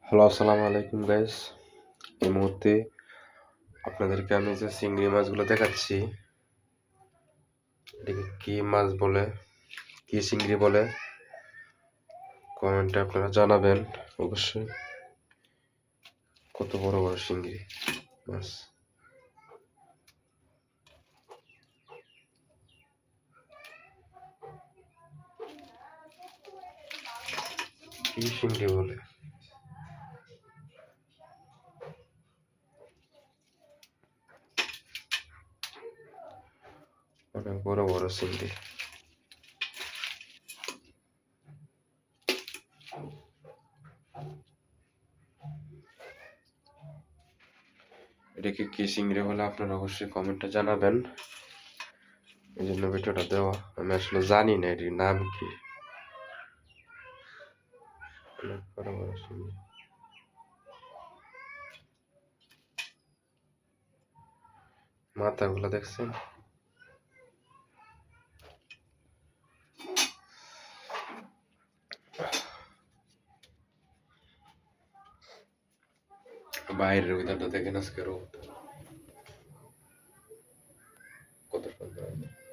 Hello, আসসালামু আলাইকুম guys. এই মুহূর্তে আপনাদেরকে আমি যে চিংড়ি মাছগুলো দেখাচ্ছি, এটাকে কি মাছ বলে, কি চিংড়ি বলে, কমেন্টে আপনারা জানাবেন অবশ্যই। কত বড় বড় চিংড়ি মাছ, কি চিংড়ি বলে। অনেক বড় বড় চিংড়ি। এটাকে কি চিংড়ি বলে আপনারা অবশ্যই কমেন্টে জানাবেন। এই জন্য ভিডিওটা দেওয়া। আমি আসলে জানি না এটির নাম কি। অনেক বড় বড় চিংড়ি, মাথাগুলো দেখছেন? বাইরের ওয়েদারটা দেখেন আজকে রোদ কত সুন্দর।